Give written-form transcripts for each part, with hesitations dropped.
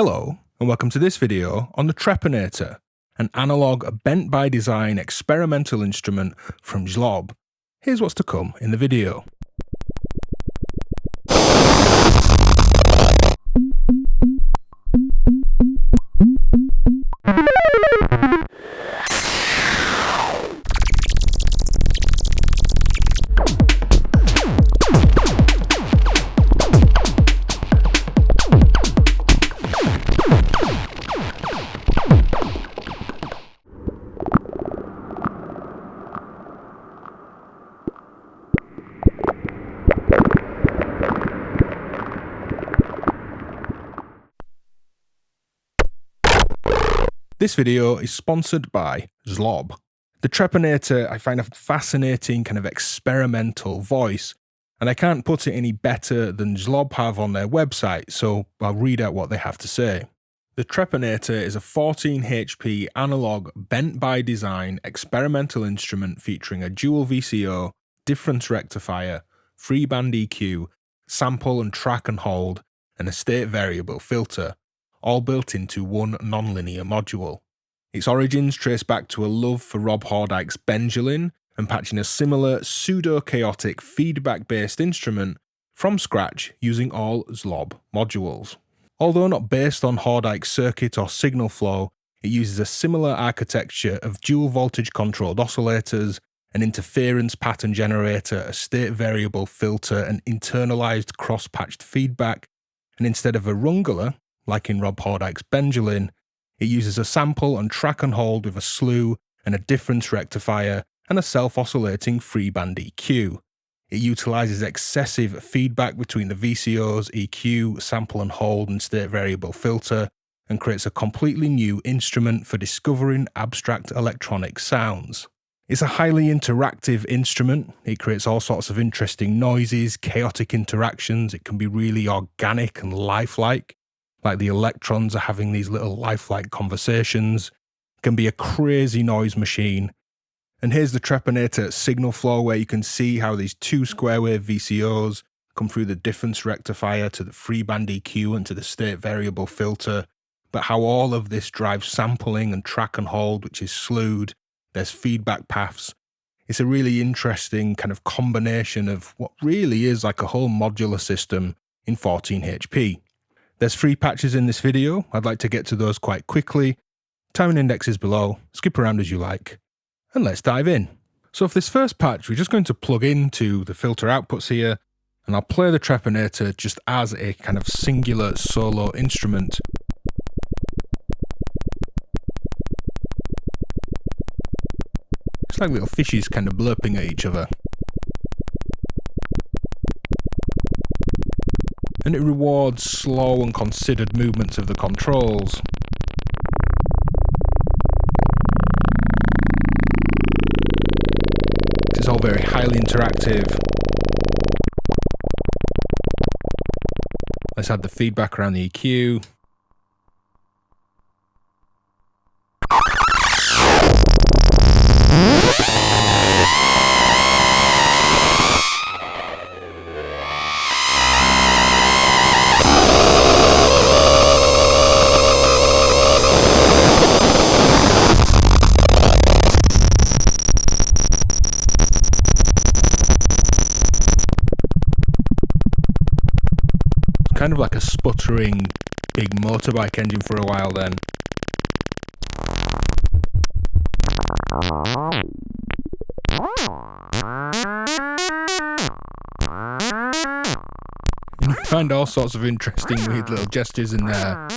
Hello, and welcome to this video on the Trepenator, an analog bent-by-design experimental instrument from ZLOB. Here's what's to come in the video. This video is sponsored by ZLOB. The Trepenator I find a fascinating kind of experimental voice, and I can't put it any better than ZLOB have on their website, so I'll read out what they have to say. The Trepenator is a 14 HP analog bent-by-design experimental instrument featuring a dual VCO, difference rectifier, free band EQ, sample and track and hold, and a state variable filter, all built into one non-linear module. Its origins trace back to a love for Rob Hordijk's Benjolin and patching a similar pseudo-chaotic feedback-based instrument from scratch using all ZLOB modules. Although not based on Hordijk's circuit or signal flow, it uses a similar architecture of dual voltage controlled oscillators, an interference pattern generator, a state variable filter, and internalized cross-patched feedback, and instead of a rungler, like in Rob Hordijk's Benjolin, it uses a sample and track and hold with a slew and a difference rectifier and a self-oscillating free band EQ. It utilizes excessive feedback between the VCOs, EQ, sample and hold and state variable filter, and creates a completely new instrument for discovering abstract electronic sounds. It's a highly interactive instrument. It creates all sorts of interesting noises, chaotic interactions. It can be really organic and lifelike. Like the electrons are having these little lifelike conversations. It can be a crazy noise machine. And here's the Trepenator signal flow where you can see how these two square wave VCOs come through the difference rectifier to the free band EQ and to the state variable filter, but how all of this drives sampling and track and hold, which is slewed. There's feedback paths. It's a really interesting kind of combination of what really is like a whole modular system in 14 HP. There's 3 patches in this video. I'd like to get to those quite quickly. Timing index is below. Skip around as you like. And let's dive in. So for this first patch, we're just going to plug into the filter outputs here, and I'll play the Trepenator just as a kind of singular solo instrument. It's like little fishes kind of blurping at each other. And it rewards slow and considered movements of the controls. It's all very highly interactive. Let's add the feedback around the EQ. Kind of like a sputtering big motorbike engine for a while then. You find all sorts of interesting weird little gestures in there.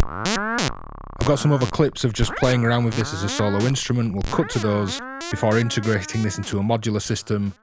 I've got some other clips of just playing around with this as a solo instrument. We'll cut to those before integrating this into a modular system.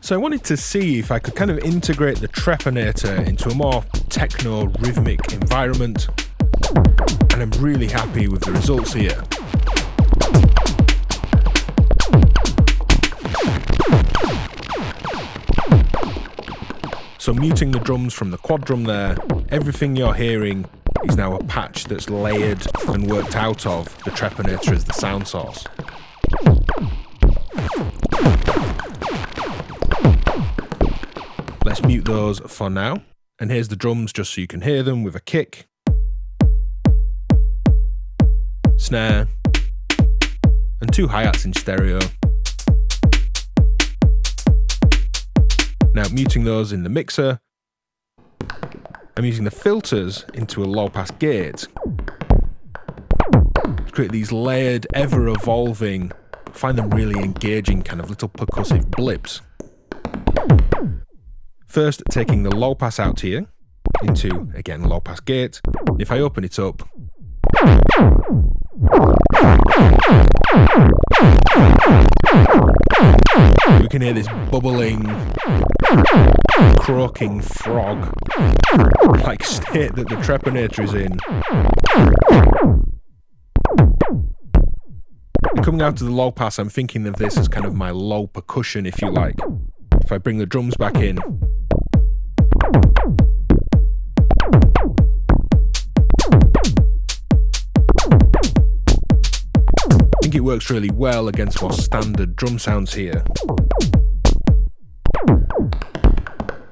So I wanted to see if I could kind of integrate the Trepenator into a more techno rhythmic environment, and I'm really happy with the results here. So muting the drums from the quad drum there, everything you're hearing is now a patch that's layered and worked out of the Trepenator as the sound source. Let's mute those for now, and here's the drums just so you can hear them with a kick, snare, and 2 hi-hats in stereo. Now muting those in the mixer, I'm using the filters into a low-pass gate to create these layered, ever-evolving, I find them really engaging kind of little percussive blips. First, taking the low pass out here into, again, low pass gate. If I open it up, we can hear this bubbling, croaking frog like state that the Trepenator is in. And coming out of the low pass, I'm thinking of this as kind of my low percussion, if you like. If I bring the drums back in, I think it works really well against more standard drum sounds here.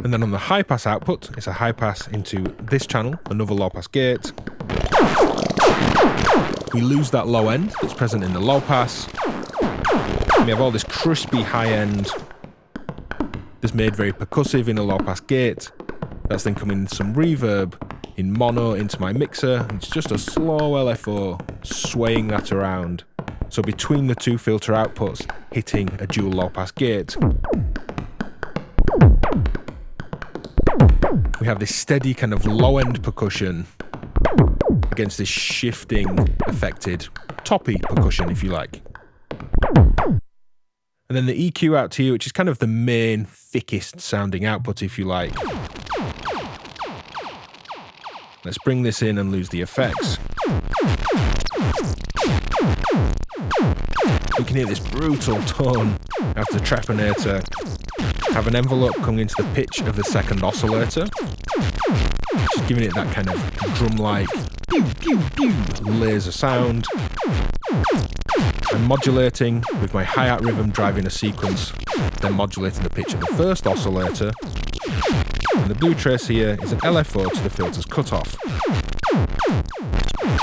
And then on the high pass output, it's a high pass into this channel, another low pass gate. We lose that low end that's present in the low pass. We have all this crispy high end that's made very percussive in a low pass gate. That's then coming in some reverb in mono into my mixer. It's just a slow LFO swaying that around. So between the 2 filter outputs, hitting a dual low pass gate. We have this steady kind of low end percussion against this shifting, affected, toppy percussion, if you like. And then the EQ out here, which is kind of the main, thickest sounding output, if you like. Let's bring this in and lose the effects. We can hear this brutal tone out of the Trepenator. Have an envelope coming into the pitch of the second oscillator, just giving it that kind of drum-like laser sound. I'm modulating with my hi-hat rhythm driving a sequence, then modulating the pitch of the first oscillator. And the blue trace here is an LFO to the filter's cutoff.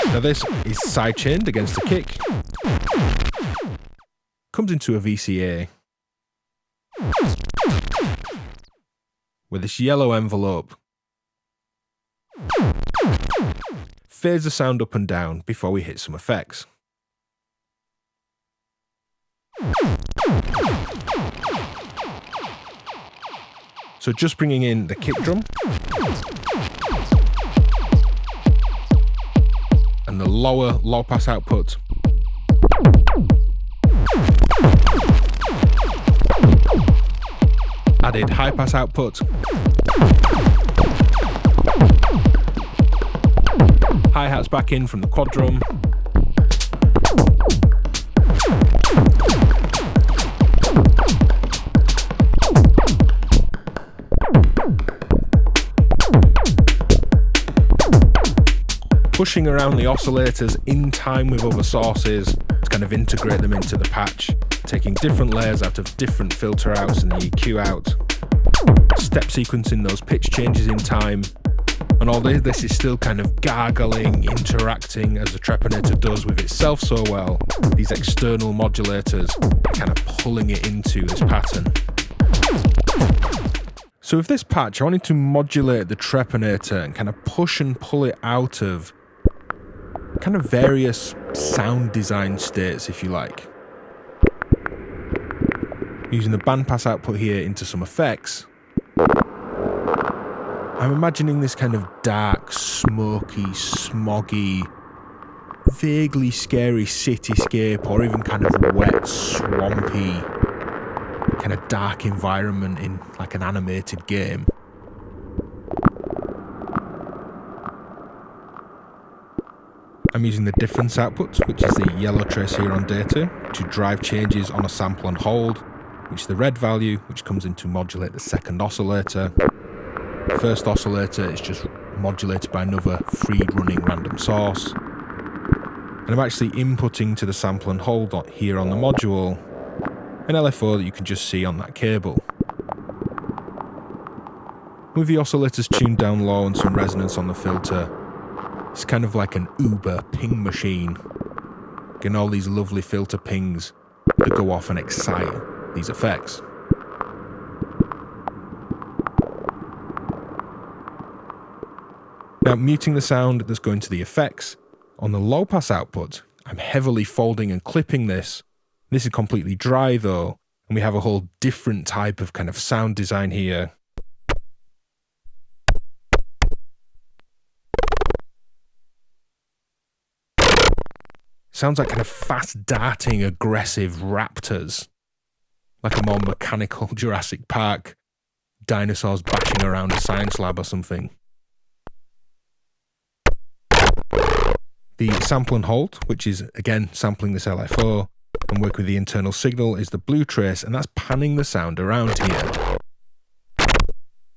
Now this is sidechained against the kick. Comes into a VCA with this yellow envelope. Fades the sound up and down before we hit some effects. So just bringing in the kick drum and the lower low pass output. Added high pass output. Hi-hats back in from the quad drum. Pushing around the oscillators in time with other sources to kind of integrate them into the patch, taking different layers out of different filter outs and the EQ out, step sequencing those pitch changes in time, and all this is still kind of gargling, interacting as the Trepenator does with itself so well. These external modulators are kind of pulling it into this pattern. So with this patch, I wanted to modulate the Trepenator and kind of push and pull it out of kind of various sound design states, if you like. Using the bandpass output here into some effects. I'm imagining this kind of dark, smoky, smoggy, vaguely scary cityscape, or even kind of wet, swampy kind of dark environment in like an animated game. I'm using the difference output, which is the yellow trace here on data, to drive changes on a sample and hold, which is the red value, which comes in to modulate the second oscillator. The first oscillator is just modulated by another free running random source. And I'm actually inputting to the sample and hold here on the module an LFO that you can just see on that cable. With the oscillators tuned down low and some resonance on the filter, it's kind of like an Uber ping machine, getting all these lovely filter pings that go off and excite these effects. Now, muting the sound that's going to the effects, on the low pass output, I'm heavily folding and clipping this. This is completely dry though, and we have a whole different type of kind of sound design here. Sounds like kind of fast darting, aggressive raptors. Like a more mechanical Jurassic Park dinosaurs bashing around a science lab or something. The sample and hold, which is again sampling this LFO and work with the internal signal, is the blue trace, and that's panning the sound around here.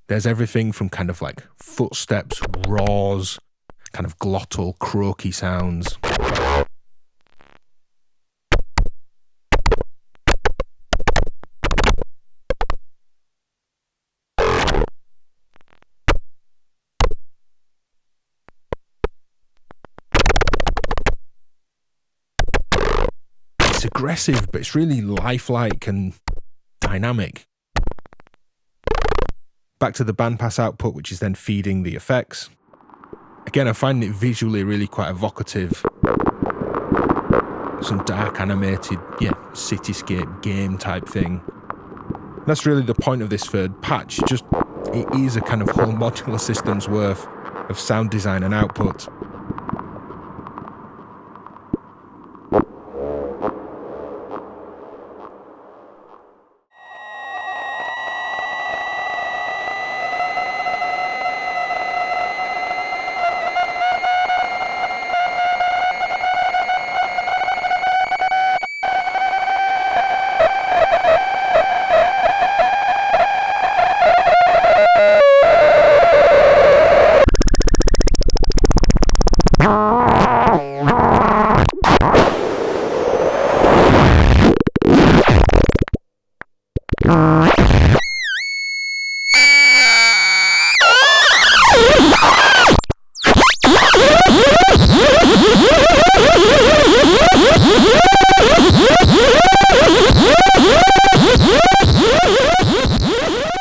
There's everything from kind of like footsteps, roars, kind of glottal, croaky sounds. It's aggressive, but it's really lifelike and dynamic. Back to the bandpass output, which is then feeding the effects. Again, I find it visually really quite evocative. Some dark animated, cityscape game type thing. That's really the point of this third patch. It is a kind of whole modular system's worth of sound design and output.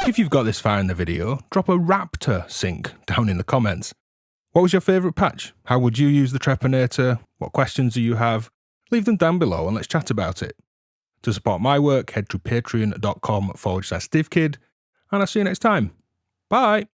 If you've got this far in the video, drop a raptor sync down in the comments. What was your favourite patch? How would you use the Trepenator? What questions do you have? Leave them down below and let's chat about it. To support my work, head to patreon.com/DivKid, and I'll see you next time. Bye!